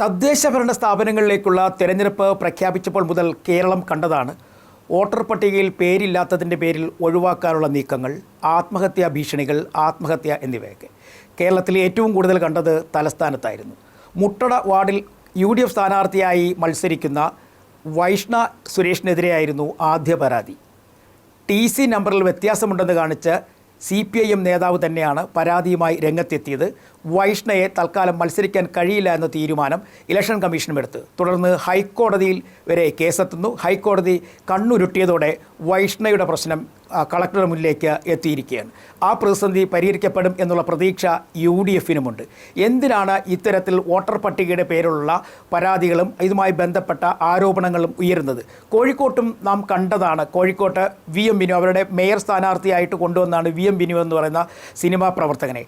തദ്ദേശഭരണ സ്ഥാപനങ്ങളിലേക്കുള്ള തെരഞ്ഞെടുപ്പ് പ്രഖ്യാപിച്ചപ്പോൾ മുതൽ കേരളം കണ്ടതാണ് വോട്ടർ പട്ടികയിൽ പേരില്ലാത്തതിൻ്റെ പേരിൽ ഒഴിവാക്കാനുള്ള നീക്കങ്ങൾ, ആത്മഹത്യാ ഭീഷണികൾ, ആത്മഹത്യ എന്നിവയൊക്കെ. കേരളത്തിൽ ഏറ്റവും കൂടുതൽ കണ്ടത് തലസ്ഥാനത്തായിരുന്നു. മുട്ടട വാർഡിൽ UDF സ്ഥാനാർത്ഥിയായി മത്സരിക്കുന്ന വൈഷ്ണ സുരേഷിനെതിരെയായിരുന്നു ആദ്യ പരാതി. TC നമ്പറിൽ വ്യത്യാസമുണ്ടെന്ന് കാണിച്ച് CPIM നേതാവ് തന്നെയാണ് പരാതിയുമായി രംഗത്തെത്തിയത്. വൈഷ്ണയെ തൽക്കാലം മത്സരിക്കാൻ കഴിയില്ല എന്ന തീരുമാനം ഇലക്ഷൻ കമ്മീഷനും എടുത്തു. തുടർന്ന് ഹൈക്കോടതിയിൽ വരെ കേസെത്തുന്നു. ഹൈക്കോടതി കണ്ണുരുട്ടിയതോടെ വൈഷ്ണയുടെ പ്രശ്നം കളക്ടറുടെ മുന്നിലേക്ക് എത്തിയിരിക്കുകയാണ്. ആ പ്രതിസന്ധി പരിഹരിക്കപ്പെടും എന്നുള്ള പ്രതീക്ഷ UDFനുമുണ്ട്. എന്തിനാണ് ഇത്തരത്തിൽ വോട്ടർ പട്ടികയുടെ പേരിലുള്ള പരാതികളും ഇതുമായി ബന്ധപ്പെട്ട ആരോപണങ്ങളും ഉയരുന്നത്? കോഴിക്കോട്ടും നാം കണ്ടതാണ്. കോഴിക്കോട്ട് VM ബിനു അവരുടെ മേയർ സ്ഥാനാർത്ഥിയായിട്ട് കൊണ്ടുവന്നാണ് VM ബിനു എന്ന് പറയുന്ന സിനിമാ പ്രവർത്തകനെ.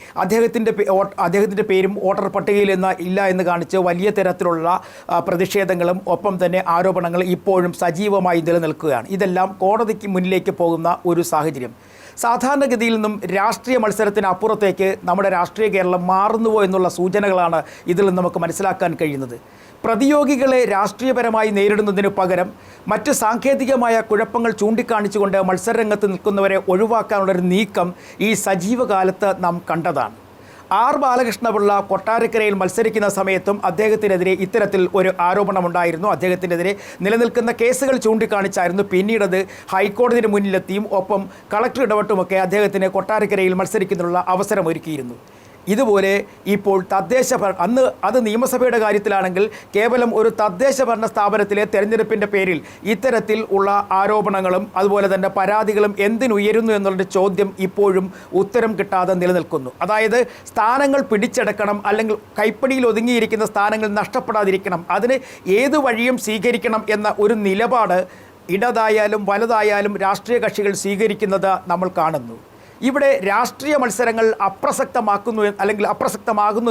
അദ്ദേഹത്തിൻ്റെ പേരും വോട്ടർ പട്ടികയിൽ ഇല്ല എന്ന് കാണിച്ച് വലിയ തരത്തിലുള്ള പ്രതിഷേധങ്ങളും ഒപ്പം തന്നെ ആരോപണങ്ങൾ ഇപ്പോഴും സജീവമായി നിലനിൽക്കുകയാണ്. ഇതെല്ലാം കോടതിക്ക് മുന്നിലേക്ക് പോകുന്ന ഒരു സാഹചര്യം. സാധാരണഗതിയിൽ നിന്നും രാഷ്ട്രീയ മത്സരത്തിന് അപ്പുറത്തേക്ക് നമ്മുടെ രാഷ്ട്രീയ കേരളം മാറുന്നുവോ എന്നുള്ള സൂചനകളാണ് ഇതിൽ നിന്ന് നമുക്ക് മനസ്സിലാക്കാൻ കഴിയുന്നത്. പ്രതിയോഗികളെ രാഷ്ട്രീയപരമായി നേരിടുന്നതിന് പകരം മറ്റ് സാങ്കേതികമായ കുഴപ്പങ്ങൾ ചൂണ്ടിക്കാണിച്ചുകൊണ്ട് മത്സരരംഗത്ത് നിൽക്കുന്നവരെ ഒഴിവാക്കാനുള്ളൊരു നീക്കം ഈ സജീവ കാലത്ത് നാം കണ്ടതാണ്. R. ബാലകൃഷ്ണപിള്ള കൊട്ടാരക്കരയിൽ മത്സരിക്കുന്ന സമയത്തും അദ്ദേഹത്തിനെതിരെ ഇത്തരത്തിൽ ഒരു ആരോപണമുണ്ടായിരുന്നു. അദ്ദേഹത്തിനെതിരെ നിലനിൽക്കുന്ന കേസുകൾ ചൂണ്ടിക്കാണിച്ചായിരുന്നു പിന്നീടത് ഹൈക്കോടതിയുടെ മുന്നിലെത്തിയും ഒപ്പം കളക്ടർ ഇടപെട്ടുമൊക്കെ അദ്ദേഹത്തിന് കൊട്ടാരക്കരയിൽ മത്സരിക്കുന്നതിനുള്ള അവസരമൊരുക്കിയിരുന്നു. ഇതുപോലെ ഇപ്പോൾ അന്ന് അത് നിയമസഭയുടെ കാര്യത്തിലാണെങ്കിൽ കേവലം ഒരു തദ്ദേശ ഭരണ സ്ഥാപനത്തിലെ തെരഞ്ഞെടുപ്പിൻ്റെ പേരിൽ ഇത്തരത്തിൽ ഉള്ള ആരോപണങ്ങളും അതുപോലെ തന്നെ പരാതികളും എന്തിനുയരുന്നു എന്നുള്ളൊരു ചോദ്യം ഇപ്പോഴും ഉത്തരം കിട്ടാതെ നിലനിൽക്കുന്നു. അതായത് സ്ഥാനങ്ങൾ പിടിച്ചെടുക്കണം, അല്ലെങ്കിൽ കൈപ്പടിയിൽ ഒതുങ്ങിയിരിക്കുന്ന സ്ഥാനങ്ങൾ നഷ്ടപ്പെടാതിരിക്കണം, അതിന് ഏത് വഴിയും സ്വീകരിക്കണം എന്ന ഒരു നിലപാട് ഇടതായാലും വലതായാലും രാഷ്ട്രീയ കക്ഷികൾ സ്വീകരിക്കുന്നത് നമ്മൾ കാണുന്നു. ഇവിടെ രാഷ്ട്രീയ മത്സരങ്ങൾ അപ്രസക്തമാകുന്നു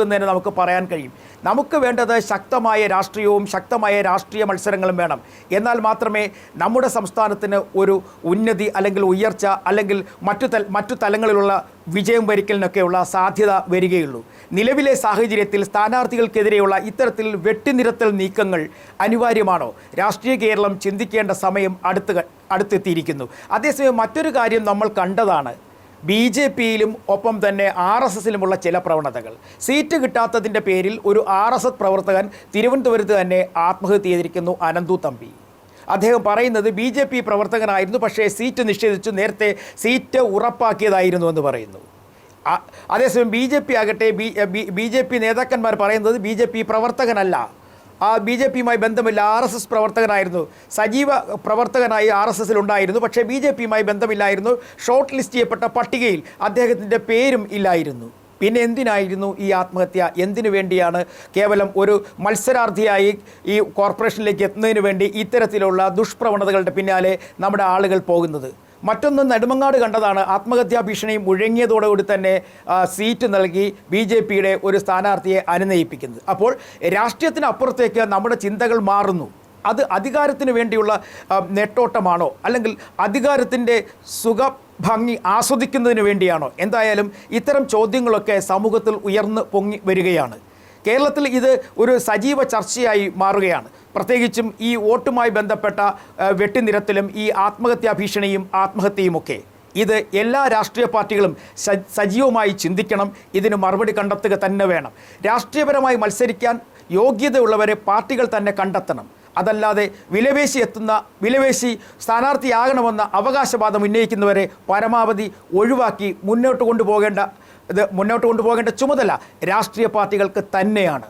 എന്ന് തന്നെ നമുക്ക് പറയാൻ കഴിയും. നമുക്ക് വേണ്ടത് ശക്തമായ രാഷ്ട്രീയവും ശക്തമായ രാഷ്ട്രീയ മത്സരങ്ങളും വേണം. എന്നാൽ മാത്രമേ നമ്മുടെ സംസ്ഥാനത്തിന് ഒരു ഉന്നതി അല്ലെങ്കിൽ ഉയർച്ച അല്ലെങ്കിൽ മറ്റു തലങ്ങളിലുള്ള വിജയം വരിക്കലിനൊക്കെയുള്ള സാധ്യത വരികയുള്ളൂ. നിലവിലെ സാഹചര്യത്തിൽ സ്ഥാനാർത്ഥികൾക്കെതിരെയുള്ള ഇത്തരത്തിൽ വെട്ടിനിരത്തൽ നീക്കങ്ങൾ അനിവാര്യമാണോ? രാഷ്ട്രീയ കേരളം ചിന്തിക്കേണ്ട സമയം അടുത്തെത്തിയിരിക്കുന്നു. അതേസമയം മറ്റൊരു കാര്യം നമ്മൾ കണ്ടതാണ്. BJPയിലും ഒപ്പം തന്നെ RSSലുമുള്ള ചില പ്രവണതകൾ. സീറ്റ് കിട്ടാത്തതിൻ്റെ പേരിൽ ഒരു RSS പ്രവർത്തകൻ തിരുവനന്തപുരത്ത് തന്നെ ആത്മഹത്യ ചെയ്തിരിക്കുന്നു. അനന്തു തമ്പി. അദ്ദേഹം പറയുന്നത് BJP പ്രവർത്തകനായിരുന്നു, പക്ഷേ സീറ്റ് നിഷേധിച്ചു, നേരത്തെ സീറ്റ് ഉറപ്പാക്കിയതായിരുന്നു എന്ന് പറയുന്നു. അതേസമയം BJP ആകട്ടെ BJP നേതാക്കന്മാർ പറയുന്നത് BJP പ്രവർത്തകനല്ല, BJPയുമായി ബന്ധമില്ല, RSS പ്രവർത്തകനായിരുന്നു, സജീവ പ്രവർത്തകനായി RSSലുണ്ടായിരുന്നു, പക്ഷേ BJPയുമായി ബന്ധമില്ലായിരുന്നു. ഷോർട്ട് ലിസ്റ്റ് ചെയ്യപ്പെട്ട പട്ടികയിൽ അദ്ദേഹത്തിൻ്റെ പേരും ഇല്ലായിരുന്നു. പിന്നെ എന്തിനായിരുന്നു ഈ ആത്മഹത്യ? എന്തിനു വേണ്ടിയാണ് കേവലം ഒരു മത്സരാർത്ഥിയായി ഈ കോർപ്പറേഷനിലേക്ക് എത്തുന്നതിന് വേണ്ടി ഇത്തരത്തിലുള്ള ദുഷ്പ്രവണതകളുടെ പിന്നാലെ നമ്മുടെ ആളുകൾ പോകുന്നത്? മറ്റൊന്ന് നെടുമങ്ങാട് കണ്ടതാണ്. ആത്മഹത്യാ ഭീഷണിയും മുഴങ്ങിയതോടുകൂടി തന്നെ സീറ്റ് നൽകി BJPയുടെ ഒരു സ്ഥാനാർത്ഥിയെ അനുനയിപ്പിക്കുന്നത്. അപ്പോൾ രാഷ്ട്രീയത്തിനപ്പുറത്തേക്ക് നമ്മുടെ ചിന്തകൾ മാറുന്നു. അത് അധികാരത്തിന് വേണ്ടിയുള്ള നെട്ടോട്ടമാണോ, അല്ലെങ്കിൽ അധികാരത്തിൻ്റെ ഭംഗി ആസ്വദിക്കുന്നതിന് വേണ്ടിയാണോ? എന്തായാലും ഇത്തരം ചോദ്യങ്ങളൊക്കെ സമൂഹത്തിൽ ഉയർന്നു പൊങ്ങി വരികയാണ്. കേരളത്തിൽ ഇത് ഒരു സജീവ ചർച്ചയായി മാറുകയാണ്. പ്രത്യേകിച്ചും ഈ വോട്ടുമായി ബന്ധപ്പെട്ട വെട്ടിനിരത്തലും ഈ ആത്മഹത്യാ ഭീഷണിയും ആത്മഹത്യയുമൊക്കെ. ഇത് എല്ലാ രാഷ്ട്രീയ പാർട്ടികളും സജീവമായി ചിന്തിക്കണം. ഇതിന് മറുപടി കണ്ടെത്തുക തന്നെ വേണം. രാഷ്ട്രീയപരമായി മത്സരിക്കാൻ യോഗ്യതയുള്ളവരെ പാർട്ടികൾ തന്നെ കണ്ടെത്തണം. അതല്ലാതെ വിലപേശി സ്ഥാനാർത്ഥിയാകണമെന്ന അവകാശവാദം ഉന്നയിക്കുന്നവരെ പരമാവധി ഒഴിവാക്കി മുന്നോട്ട് കൊണ്ടുപോകേണ്ട ചുമതല രാഷ്ട്രീയ പാർട്ടികൾക്ക് തന്നെയാണ്.